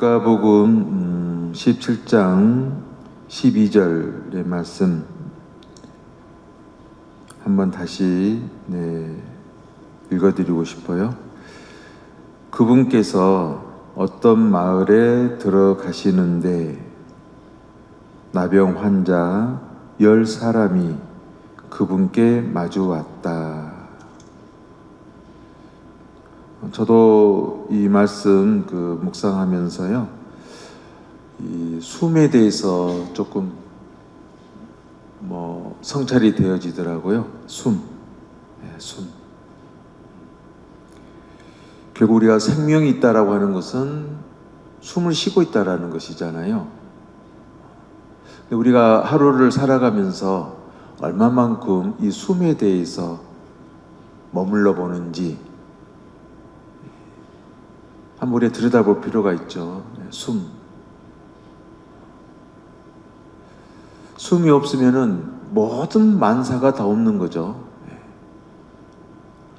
루카복음 17장 12절의 말씀 한번 다시 읽어드리고 싶어요. 그분께서 어떤 마을에 들어가시는데 나병 환자 10사람이 그분께 마주 왔다. 저도 이 말씀 묵상하면서요, 이 숨에 대해서 조금 성찰이 되어지더라고요. 숨. 결국 우리가 생명이 있다라고 하는 것은 숨을 쉬고 있다라는 것이잖아요. 우리가 하루를 살아가면서 얼마만큼 이 숨에 대해서 머물러 보는지 한번 우리가 들여다볼 필요가 있죠. 숨이 없으면은 모든 만사가 다 없는 거죠.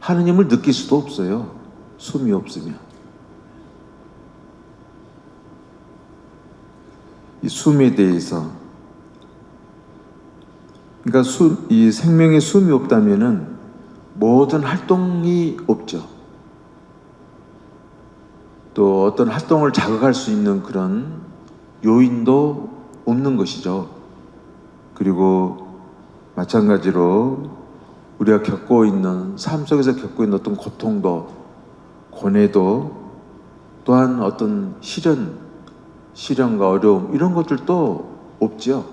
하느님을 느낄 수도 없어요. 숨이 없으면. 이 숨에 대해서, 그러니까 이 생명의 숨이 없다면은 모든 활동이 없죠. 또 어떤 활동을 자극할 수 있는 그런 요인도 없는 것이죠. 그리고 마찬가지로 우리가 겪고 있는, 삶 속에서 겪고 있는 어떤 고통도, 고뇌도, 또한 어떤 시련과 어려움, 이런 것들도 없죠.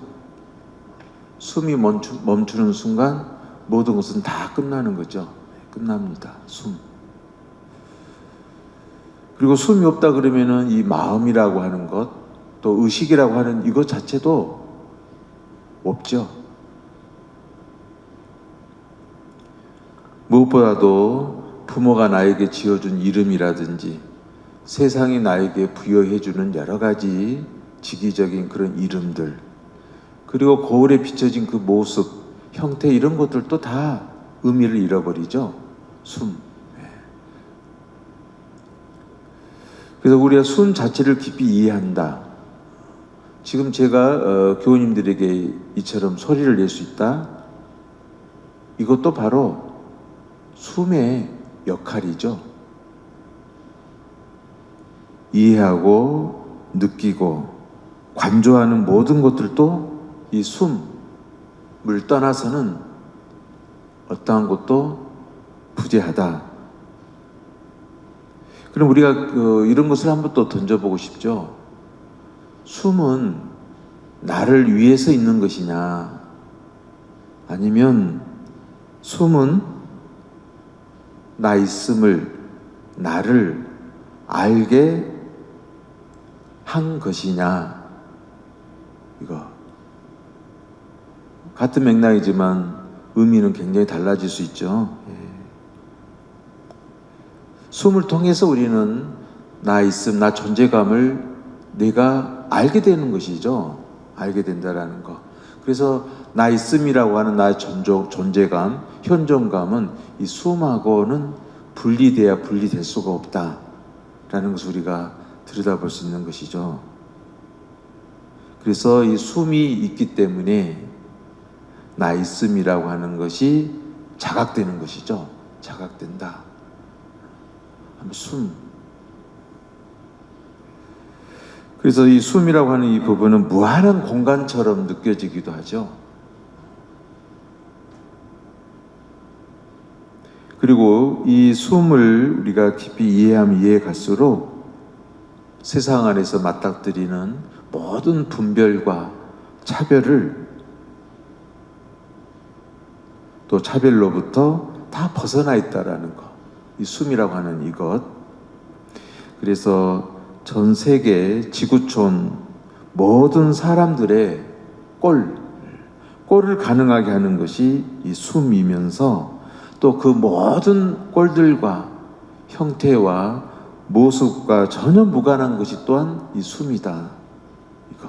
숨이 멈추는 순간 모든 것은 다 끝나는 거죠. 끝납니다. 숨. 그리고 숨이 없다 그러면은 이 마음이라고 하는 것, 또 의식이라고 하는 이것 자체도 없죠. 무엇보다도 부모가 나에게 지어준 이름이라든지 세상이 나에게 부여해주는 여러 가지 직위적인 그런 이름들, 그리고 거울에 비춰진 그 모습, 형태, 이런 것들도 다 의미를 잃어버리죠. 숨. 그래서 우리가 숨 자체를 깊이 이해한다. 지금 제가 교우님들에게 이처럼 소리를 낼 수 있다. 이것도 바로 숨의 역할이죠. 이해하고 느끼고 관조하는 모든 것들도 이 숨을 떠나서는 어떠한 것도 부재하다. 그럼 우리가 이런 것을 한번 또 던져보고 싶죠. 숨은 나를 위해서 있는 것이냐, 아니면 숨은 나 있음을, 나를 알게 한 것이냐. 이거 같은 맥락이지만 의미는 굉장히 달라질 수 있죠. 숨을 통해서 우리는 나 있음, 나 존재감을 내가 알게 되는 것이죠. 알게 된다라는 거. 그래서 나 있음이라고 하는 나의 존재감, 현존감은 이 숨하고는 분리돼야 분리될 수가 없다라는 것을 우리가 들여다볼 수 있는 것이죠. 그래서 이 숨이 있기 때문에 나 있음이라고 하는 것이 자각되는 것이죠. 자각된다. 숨. 그래서 이 숨이라고 하는 이 부분은 무한한 공간처럼 느껴지기도 하죠. 그리고 이 숨을 우리가 깊이 이해하면 이해해 갈수록 세상 안에서 맞닥뜨리는 모든 분별과 차별을, 또 차별로부터 다 벗어나 있다라는 것. 이 숨이라고 하는 이것. 그래서 전 세계 지구촌 모든 사람들의 꼴을 가능하게 하는 것이 이 숨이면서, 또 그 모든 꼴들과 형태와 모습과 전혀 무관한 것이 또한 이 숨이다. 이거.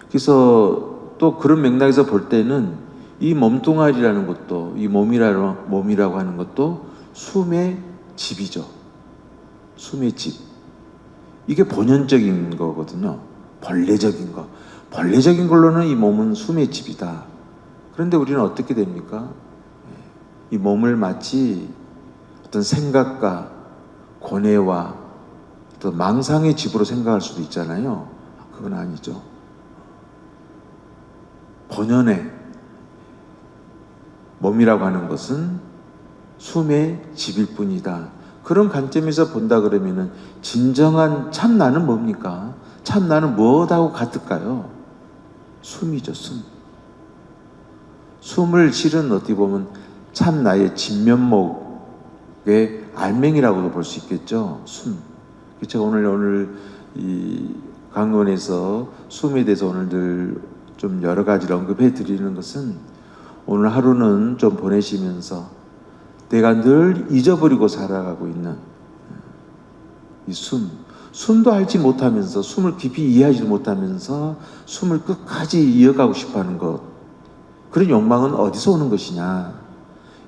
그래서 또 그런 맥락에서 볼 때는 이 몸뚱아리라는 것도, 이 몸이라고 하는 것도 숨의 집이죠. 숨의 집. 이게 본연적인 거거든요. 본래적인 거. 본래적인 걸로는 이 몸은 숨의 집이다. 그런데 우리는 어떻게 됩니까? 이 몸을 마치 어떤 생각과 고뇌와 어떤 망상의 집으로 생각할 수도 있잖아요. 그건 아니죠. 본연의 몸이라고 하는 것은 숨의 집일 뿐이다. 그런 관점에서 본다 그러면은 진정한 참 나는 뭡니까? 참 나는 무엇하고 같을까요? 숨이죠, 숨. 숨을 실은 어떻게 보면 참 나의 진면목의 알맹이라고도 볼 수 있겠죠. 숨. 제가 오늘 이 강론에서 숨에 대해서 오늘들 좀 여러 가지를 언급해 드리는 것은 오늘 하루는 좀 보내시면서 내가 늘 잊어버리고 살아가고 있는 이 숨도 알지 못하면서 숨을 깊이 이해하지 못하면서 숨을 끝까지 이어가고 싶어하는 것, 그런 욕망은 어디서 오는 것이냐,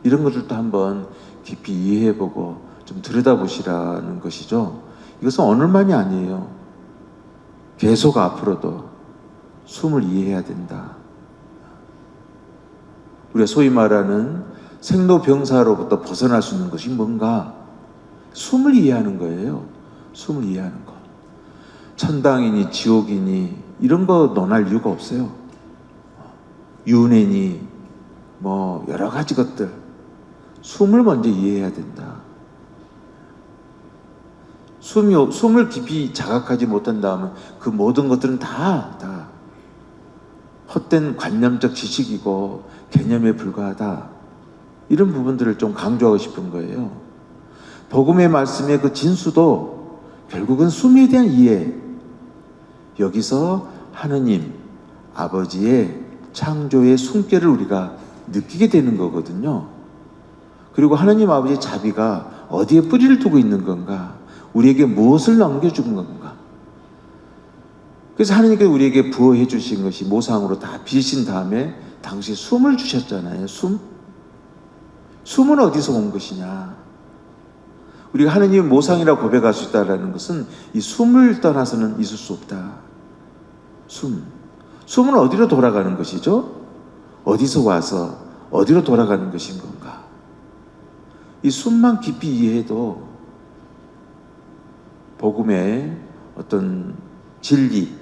이런 것들도 한번 깊이 이해해보고 좀 들여다보시라는 것이죠. 이것은 오늘만이 아니에요. 계속 앞으로도 숨을 이해해야 된다. 우리가 소위 말하는 생로병사로부터 벗어날 수 있는 것이 뭔가? 숨을 이해하는 거예요. 숨을 이해하는 거. 천당이니 지옥이니 이런 거 논할 이유가 없어요. 윤회니 뭐 여러 가지 것들, 숨을 먼저 이해해야 된다. 숨을 깊이 자각하지 못한다면 그 모든 것들은 다 헛된 관념적 지식이고 개념에 불과하다. 이런 부분들을 좀 강조하고 싶은 거예요. 복음의 말씀의 그 진수도 결국은 숨에 대한 이해. 여기서 하느님 아버지의 창조의 숨결을 우리가 느끼게 되는 거거든요. 그리고 하느님 아버지의 자비가 어디에 뿌리를 두고 있는 건가? 우리에게 무엇을 남겨준 건가? 그래서 하느님께서 우리에게 부어해 주신 것이 모상으로 다 빚으신 다음에 당시 숨을 주셨잖아요. 숨은 어디서 온 것이냐? 우리가 하느님의 모상이라고 고백할 수 있다는 것은 이 숨을 떠나서는 있을 수 없다. 숨은 어디로 돌아가는 것이죠? 어디서 와서 어디로 돌아가는 것인 건가? 이 숨만 깊이 이해해도 복음의 어떤 진리,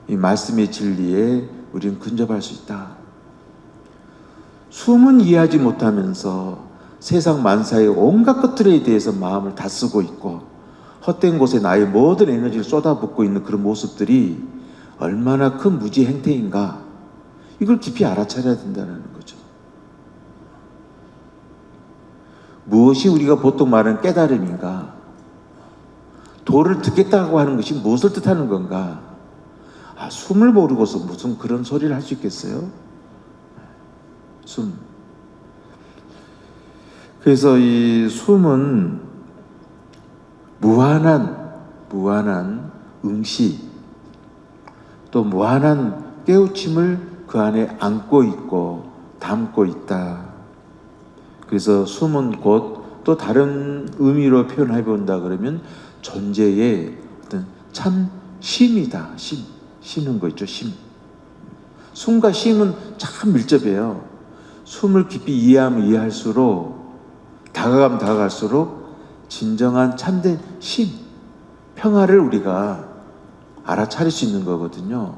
이 말씀의 진리에 우리는 근접할 수 있다. 숨은 이해하지 못하면서 세상 만사의 온갖 것들에 대해서 마음을 다 쓰고 있고 헛된 곳에 나의 모든 에너지를 쏟아붓고 있는 그런 모습들이 얼마나 큰 무지 행태인가, 이걸 깊이 알아차려야 된다는 거죠. 무엇이 우리가 보통 말하는 깨달음인가? 도를 듣겠다고 하는 것이 무엇을 뜻하는 건가? 숨을 모르고서 무슨 그런 소리를 할 수 있겠어요? 숨. 그래서 이 숨은 무한한 응시, 또 무한한 깨우침을 그 안에 안고 있고 담고 있다. 그래서 숨은 곧 또 다른 의미로 표현해 본다 그러면 존재의 어떤 참 심이다. 쉬는 거 있죠. 숨과 쉼은 참 밀접해요. 숨을 깊이 이해하면 이해할수록, 다가가면 다가갈수록 진정한 참된 쉼, 평화를 우리가 알아차릴 수 있는 거거든요.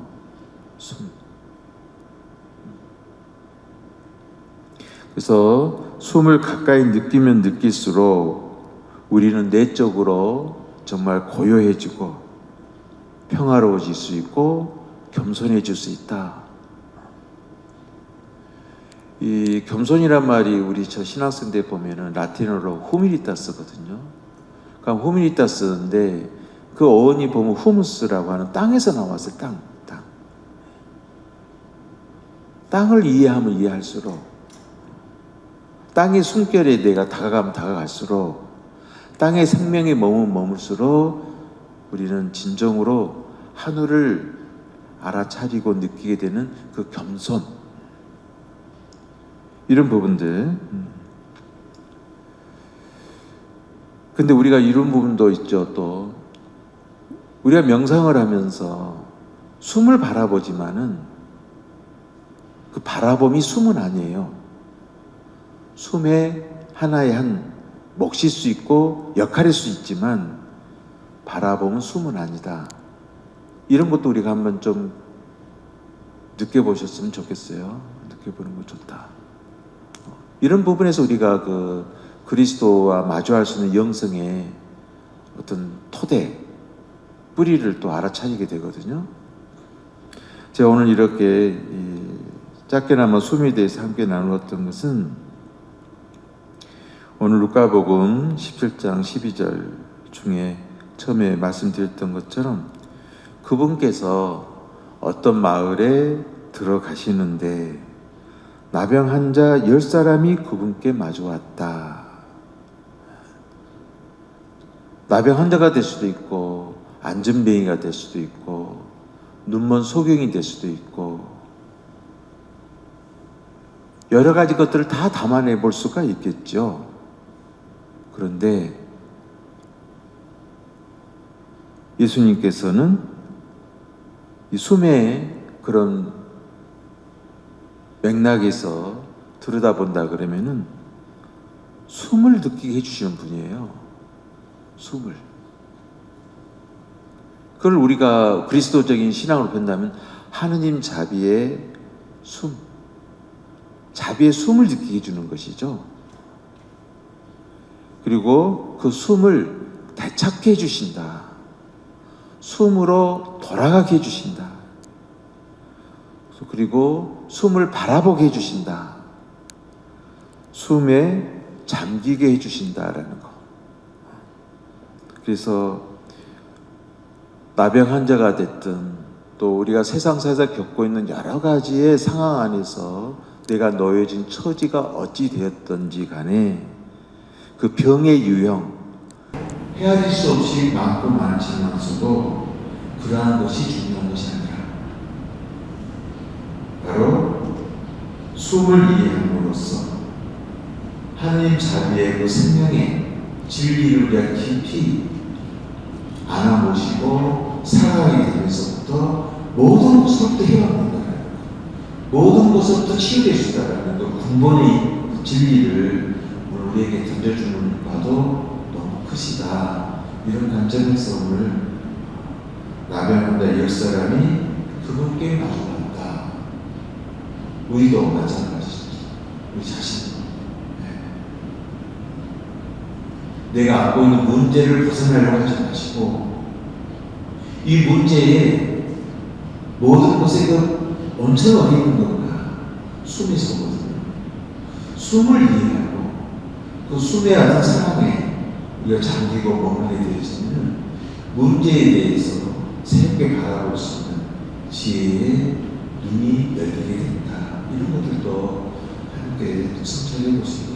그래서 숨을 가까이 느끼면 느낄수록 우리는 내적으로 정말 고요해지고 평화로워질 수 있고 겸손해질 수 있다. 이 겸손이란 말이 우리 저 신학생 때 보면은 라틴어로 후밀리타스거든요. 그러니까 후밀리타스인데 그 어원이 보면 후무스라고 하는 땅에서 나왔어요. 땅. 땅을 이해하면 이해할수록, 땅의 숨결에 내가 다가가면 다가갈수록, 땅의 생명에 머물수록 우리는 진정으로 하늘을 알아차리고 느끼게 되는 그 겸손, 이런 부분들. 근데 우리가 이런 부분도 있죠. 또 우리가 명상을 하면서 숨을 바라보지만은 그 바라봄이 숨은 아니에요. 숨의 하나의 한 몫일 수 있고 역할일 수 있지만 바라봄은 숨은 아니다. 이런 것도 우리가 한번 좀 느껴보셨으면 좋겠어요. 느껴보는 거 좋다. 이런 부분에서 우리가 그 그리스도와 마주할 수 있는 영성의 어떤 토대, 뿌리를 또 알아차리게 되거든요. 제가 오늘 이렇게 짧게나마 숨에 대해서 함께 나누었던 것은 오늘 루카복음 17장 12절 중에 처음에 말씀드렸던 것처럼 그분께서 어떤 마을에 들어가시는데 나병 환자 10사람이 그분께 마주왔다. 나병 환자가 될 수도 있고 안전뱅이가 될 수도 있고 눈먼 소경이 될 수도 있고 여러 가지 것들을 다 담아내 볼 수가 있겠죠. 그런데 예수님께서는 이 숨의 그런 맥락에서 들여다본다 그러면은 숨을 느끼게 해주시는 분이에요. 숨을. 그걸 우리가 그리스도적인 신앙으로 본다면 하느님 자비의 숨, 자비의 숨을 느끼게 해주는 것이죠. 그리고 그 숨을 되찾게 해주신다. 숨으로 돌아가게 해주신다. 그리고 숨을 바라보게 해주신다. 숨에 잠기게 해주신다라는 거. 그래서 나병 환자가 됐든 또 우리가 세상사에서 겪고 있는 여러 가지의 상황 안에서 내가 놓여진 처지가 어찌 되었든지 간에 그 병의 유형, 헤아릴 수 없이 많고 많지만서도 그러한 것이 중요한 것이 아니라 바로 숨을 이해함으로써 하나님 자비의 그 생명의 진리를 우리가 깊이 안아모시고 살아가게 되면서부터 모든 것으로부터 해방된다는 것, 모든 것으로부터 치유될 수 있다는 그 근본의 진리를 우리에게 던져주는 바도 너무 크시다. 이런 관점에서 오늘 나병 환자 10사람이 그분께 마주한다. 우리도 마찬가지죠. 우리 자신도. 내가 안고 있는 문제를 벗어나려고 하지 마시고 이 문제에 모든 것에 그 온천 어디 있는 건가? 숨에서 오거든요. 숨을 이해하고 그 숨의 어떤 상황에 우리가 잠기고 머물게 되어지면 문제에 대해서 새롭게 바라볼 수 있는 지혜의 눈이 열리게 된다. 이런 것들도 함께 성찰해 보시기